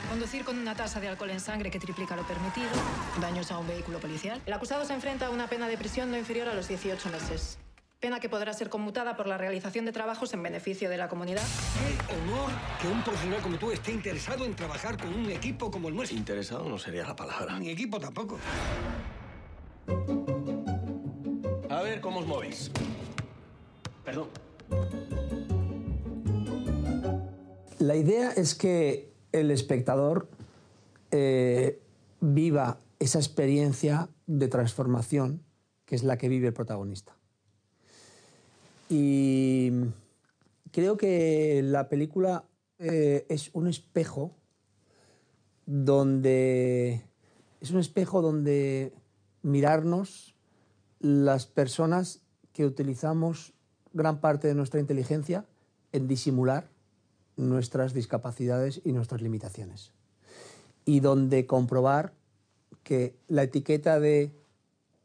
Conducir con una tasa de alcohol en sangre que triplica lo permitido, daños a un vehículo policial. El acusado se enfrenta a una pena de prisión no inferior a los 18 meses. Pena que podrá ser conmutada por la realización de trabajos en beneficio de la comunidad. Qué honor que un profesional como tú esté interesado en trabajar con un equipo como el nuestro. Interesado no sería la palabra. Ni equipo tampoco. A ver, ¿cómo os movéis? Perdón. La idea es que el espectador viva esa experiencia de transformación que es la que vive el protagonista. Y creo que la película es un espejo donde mirarnos las personas que utilizamos gran parte de nuestra inteligencia en disimular nuestras discapacidades y nuestras limitaciones. Y donde comprobar que la etiqueta de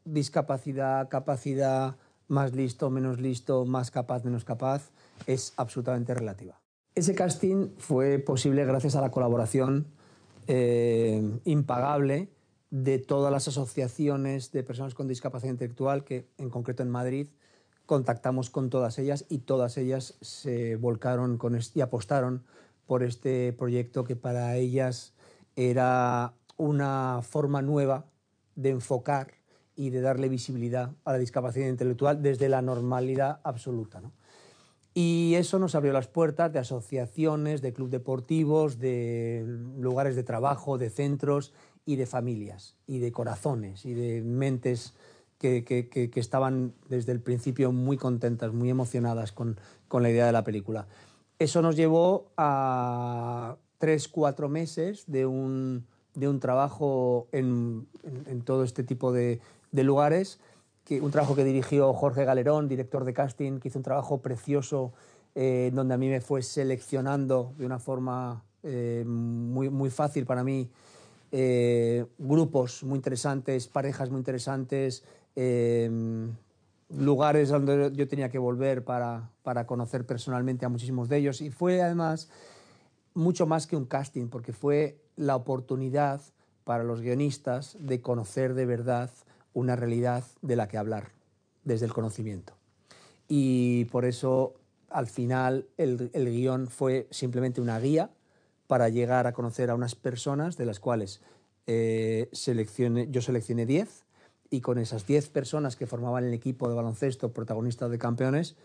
discapacidad, capacidad, más listo, menos listo, más capaz, menos capaz, es absolutamente relativa. Ese casting fue posible gracias a la colaboración impagable de todas las asociaciones de personas con discapacidad intelectual que, en concreto en Madrid, contactamos con todas ellas y todas ellas se volcaron y apostaron por este proyecto que para ellas era una forma nueva de enfocar y de darle visibilidad a la discapacidad intelectual desde la normalidad absoluta, ¿no? Y eso nos abrió las puertas de asociaciones, de clubes deportivos, de lugares de trabajo, de centros y de familias, y de corazones, y de mentes que estaban desde el principio muy contentas, muy emocionadas con la idea de la película. Eso nos llevó a 3-4 meses de un trabajo en todo este tipo de lugares, un trabajo que dirigió Jorge Galerón, director de casting, que hizo un trabajo precioso donde a mí me fue seleccionando de una forma muy fácil para mí grupos muy interesantes, parejas muy interesantes, lugares donde yo tenía que volver para conocer personalmente a muchísimos de ellos. Y fue además mucho más que un casting, porque fue la oportunidad para los guionistas de conocer de verdad una realidad de la que hablar desde el conocimiento. Y por eso, al final, el guión fue simplemente una guía para llegar a conocer a unas personas de las cuales yo seleccioné 10, y con esas 10 personas que formaban el equipo de baloncesto protagonistas de Campeones,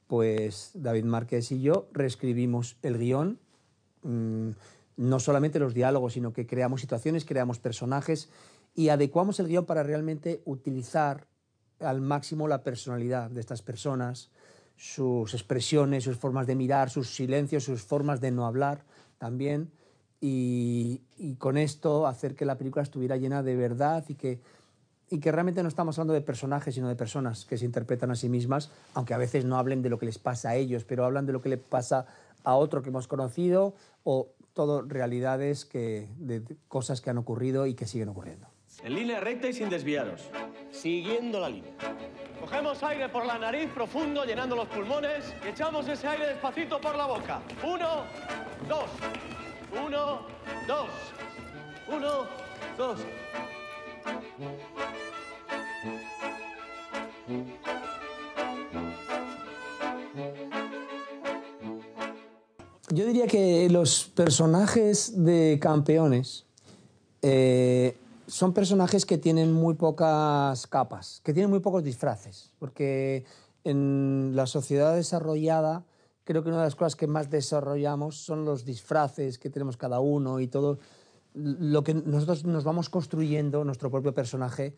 pues David Márquez y yo reescribimos el guión, no solamente los diálogos, sino que creamos situaciones, creamos personajes y adecuamos el guión para realmente utilizar al máximo la personalidad de estas personas, sus expresiones, sus formas de mirar, sus silencios, sus formas de no hablar también, y con esto hacer que la película estuviera llena de verdad y que realmente no estamos hablando de personajes, sino de personas que se interpretan a sí mismas, aunque a veces no hablen de lo que les pasa a ellos, pero hablan de lo que le pasa a otro que hemos conocido, o todo realidades de cosas que han ocurrido y que siguen ocurriendo. En línea recta y sin desviaros. Siguiendo la línea. Cogemos aire por la nariz profundo, llenando los pulmones, y echamos ese aire despacito por la boca. 1, 2. 1, 2. 1, 2. Yo diría que los personajes de Campeones son personajes que tienen muy pocas capas, que tienen muy pocos disfraces, porque en la sociedad desarrollada creo que una de las cosas que más desarrollamos son los disfraces que tenemos cada uno y todo lo que nosotros nos vamos construyendo, nuestro propio personaje,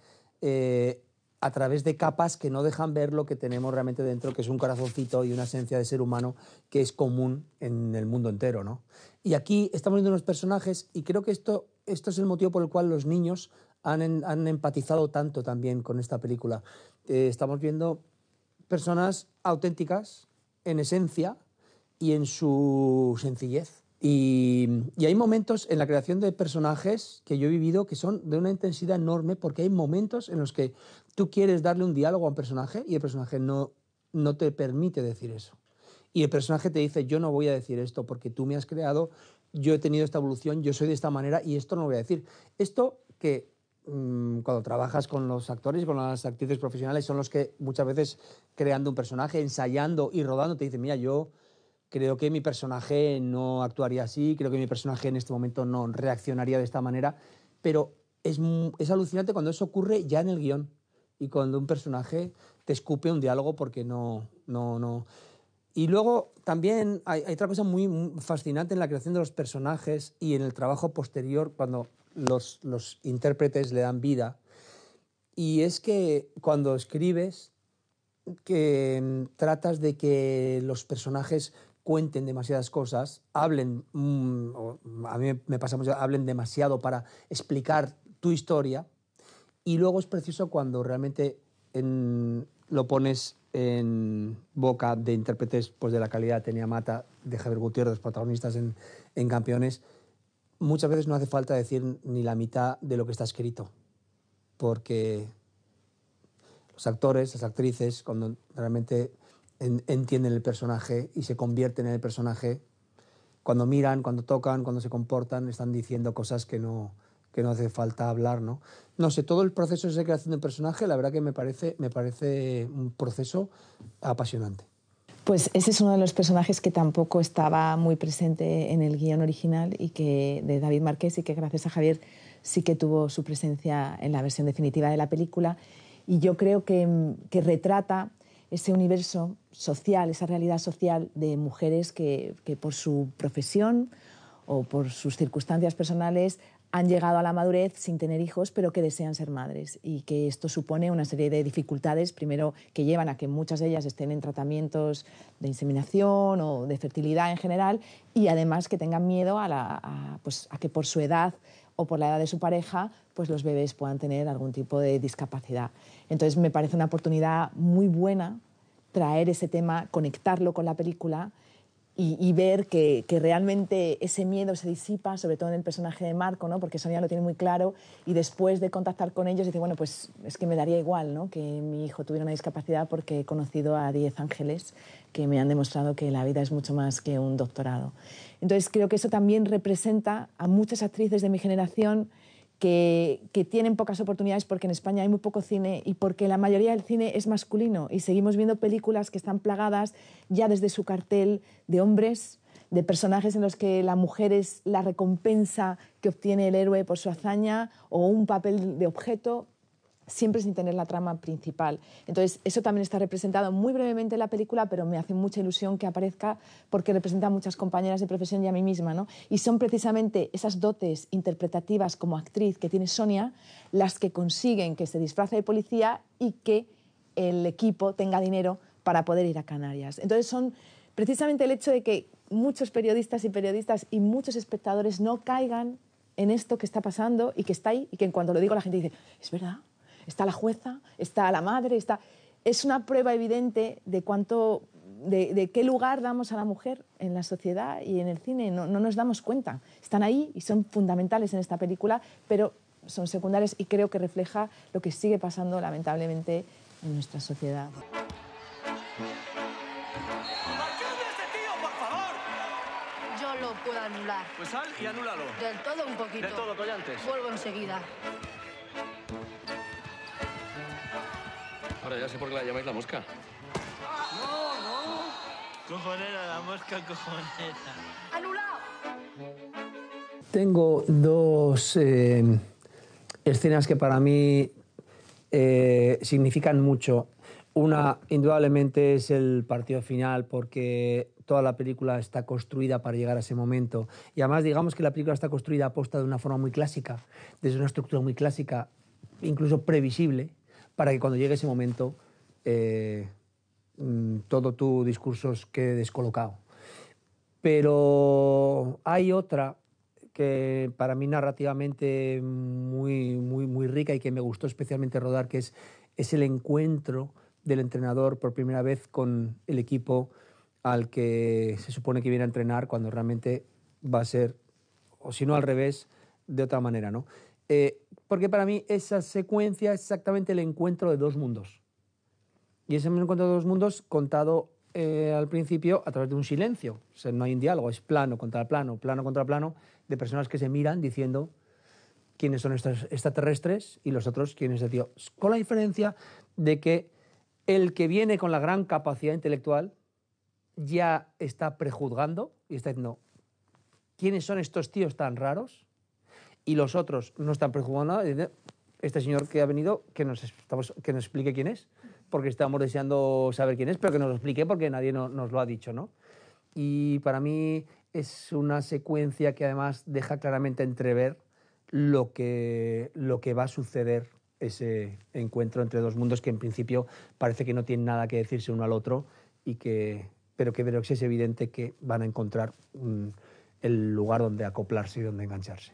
a través de capas que no dejan ver lo que tenemos realmente dentro, que es un corazoncito y una esencia de ser humano que es común en el mundo entero, ¿no? Y aquí estamos viendo unos personajes, y creo que esto es el motivo por el cual los niños han empatizado tanto también con esta película. Estamos viendo personas auténticas en esencia y en su sencillez. Y hay momentos en la creación de personajes que yo he vivido que son de una intensidad enorme, porque hay momentos en los que tú quieres darle un diálogo a un personaje y el personaje no no te permite decir eso. Y el personaje te dice, yo no voy a decir esto porque tú me has creado, yo he tenido esta evolución, yo soy de esta manera y esto no lo voy a decir. Esto que cuando trabajas con los actores y con las actrices profesionales son los que muchas veces creando un personaje, ensayando y rodando te dicen, mira, yo creo que mi personaje no actuaría así, creo que mi personaje en este momento no reaccionaría de esta manera, pero es alucinante cuando eso ocurre ya en el guión y cuando un personaje te escupe un diálogo porque no. Y luego también hay otra cosa muy fascinante en la creación de los personajes y en el trabajo posterior cuando los intérpretes le dan vida. Y es que cuando escribes, que tratas de que los personajes cuenten demasiadas cosas, hablen, a mí me pasa mucho, hablen demasiado para explicar tu historia, y luego es precioso cuando realmente lo pones en boca de intérpretes pues, de la calidad de Tenia Mata, de Javier Gutiérrez, los protagonistas en Campeones. Muchas veces no hace falta decir ni la mitad de lo que está escrito, porque los actores, las actrices, cuando realmente entienden el personaje y se convierten en el personaje, cuando miran, cuando tocan, cuando se comportan, están diciendo cosas que no hace falta hablar, ¿no? No sé, todo el proceso de creación del personaje, la verdad que me parece un proceso apasionante. Pues ese es uno de los personajes que tampoco estaba muy presente en el guión original y que de David Marqués, y que gracias a Javier sí que tuvo su presencia en la versión definitiva de la película. Y yo creo que retrata ese universo social, esa realidad social de mujeres que por su profesión o por sus circunstancias personales han llegado a la madurez sin tener hijos, pero que desean ser madres, y que esto supone una serie de dificultades, primero que llevan a que muchas de ellas estén en tratamientos de inseminación o de fertilidad en general, y además que tengan miedo a que por su edad o por la edad de su pareja, pues los bebés puedan tener algún tipo de discapacidad. Entonces me parece una oportunidad muy buena traer ese tema, conectarlo con la película y ver que realmente ese miedo se disipa, sobre todo en el personaje de Marco, ¿no? Porque Sonia lo tiene muy claro, y después de contactar con ellos dice, bueno, pues es que me daría igual, ¿no?, que mi hijo tuviera una discapacidad, porque he conocido a 10 ángeles que me han demostrado que la vida es mucho más que un doctorado. Entonces creo que eso también representa a muchas actrices de mi generación que tienen pocas oportunidades, porque en España hay muy poco cine y porque la mayoría del cine es masculino, y seguimos viendo películas que están plagadas ya desde su cartel de hombres, de personajes en los que la mujer es la recompensa que obtiene el héroe por su hazaña o un papel de objeto, siempre sin tener la trama principal. Entonces, eso también está representado muy brevemente en la película, pero me hace mucha ilusión que aparezca, porque representa a muchas compañeras de profesión y a mí misma, ¿no? Y son precisamente esas dotes interpretativas como actriz que tiene Sonia las que consiguen que se disfrace de policía y que el equipo tenga dinero para poder ir a Canarias. Entonces, son precisamente el hecho de que muchos periodistas y muchos espectadores no caigan en esto que está pasando y que está ahí, y que en cuanto lo digo la gente dice, es verdad. Está la jueza, está la madre, es una prueba evidente de qué lugar damos a la mujer en la sociedad y en el cine. No nos damos cuenta. Están ahí y son fundamentales en esta película, pero son secundarias, y creo que refleja lo que sigue pasando lamentablemente en nuestra sociedad. ¡Marchadme a este tío, por favor! Yo lo puedo anular. Pues sal y anúlalo. Del todo un poquito. Del todo, collantes. Vuelvo enseguida. Ahora ya sé por qué la llamáis la mosca. Cojonera, la mosca cojonera. ¡Anulado! Tengo dos escenas que para mí significan mucho. Una, indudablemente, es el partido final, porque toda la película está construida para llegar a ese momento. Y además, digamos que la película está construida aposta de una forma muy clásica, desde una estructura muy clásica, incluso previsible, para que cuando llegue ese momento todo tu discurso quede descolocado. Pero hay otra que para mí narrativamente muy rica y que me gustó especialmente rodar, que es el encuentro del entrenador por primera vez con el equipo al que se supone que viene a entrenar, cuando realmente va a ser, o si no al revés, de otra manera, ¿no? Porque para mí esa secuencia es exactamente el encuentro de dos mundos. Y ese encuentro de dos mundos contado al principio a través de un silencio. O sea, no hay un diálogo, es plano contra plano contra plano, de personas que se miran diciendo quiénes son estos extraterrestres y los otros quiénes es Dios. Con la diferencia de que el que viene con la gran capacidad intelectual ya está prejuzgando y está diciendo quiénes son estos tíos tan raros, y los otros no están prejuzgando nada. Dicen, este señor que ha venido, que nos explique quién es, porque estamos deseando saber quién es, pero que nos lo explique porque nadie nos lo ha dicho, ¿no? Y para mí es una secuencia que además deja claramente entrever lo que va a suceder ese encuentro entre dos mundos que en principio parece que no tienen nada que decirse uno al otro, pero que es evidente que van a encontrar el lugar donde acoplarse y donde engancharse.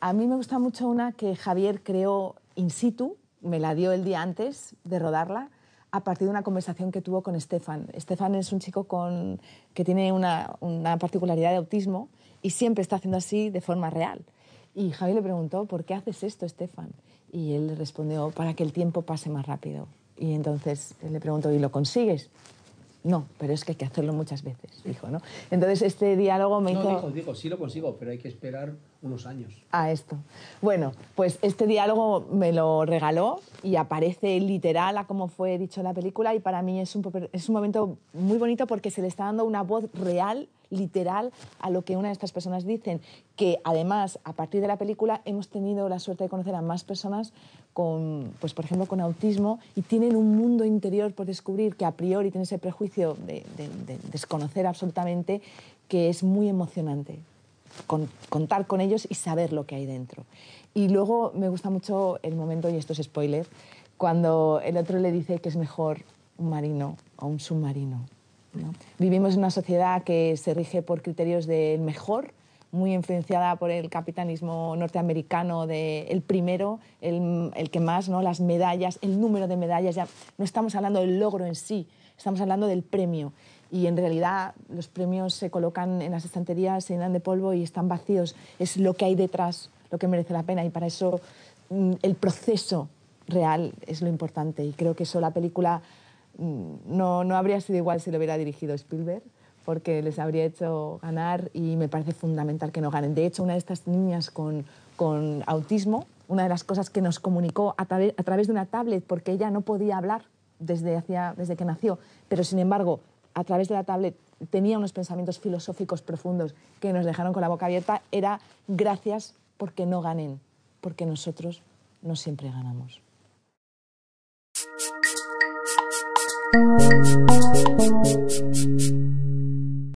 A mí me gusta mucho una que Javier creó in situ, me la dio el día antes de rodarla, a partir de una conversación que tuvo con Estefan. Estefan es un chico que tiene una particularidad de autismo y siempre está haciendo así de forma real. Y Javier le preguntó, ¿por qué haces esto, Estefan? Y él le respondió, para que el tiempo pase más rápido. Y entonces él le preguntó, ¿y lo consigues? No, pero es que hay que hacerlo muchas veces, dijo, ¿no? Entonces este diálogo me hizo... No, dijo, sí lo consigo, pero hay que esperar unos años. A esto. Bueno, pues este diálogo me lo regaló y aparece literal a como fue dicho en la película, y para mí es un momento muy bonito porque se le está dando una voz real, literal, a lo que una de estas personas dicen, que además, a partir de la película, hemos tenido la suerte de conocer a más personas con, pues, por ejemplo, con autismo, y tienen un mundo interior por descubrir que a priori tienen ese prejuicio de desconocer absolutamente, que es muy emocionante. Contar con ellos y saber lo que hay dentro. Y luego me gusta mucho el momento, y esto es spoiler, cuando el otro le dice que es mejor un marino o un submarino, ¿no? Vivimos en una sociedad que se rige por criterios del mejor, muy influenciada por el capitalismo norteamericano el primero, el que más, ¿no? Las medallas, el número de medallas. Ya no estamos hablando del logro en sí, estamos hablando del premio. Y en realidad los premios se colocan en las estanterías, se llenan de polvo y están vacíos. Es lo que hay detrás lo que merece la pena, y para eso el proceso real es lo importante. Y creo que eso la película no habría sido igual si lo hubiera dirigido Spielberg, porque les habría hecho ganar, y me parece fundamental que no ganen. De hecho, una de estas niñas con autismo, una de las cosas que nos comunicó a través de una tablet, porque ella no podía hablar desde que nació, pero sin embargo, a través de la tablet tenía unos pensamientos filosóficos profundos que nos dejaron con la boca abierta, era gracias porque no ganen, porque nosotros no siempre ganamos.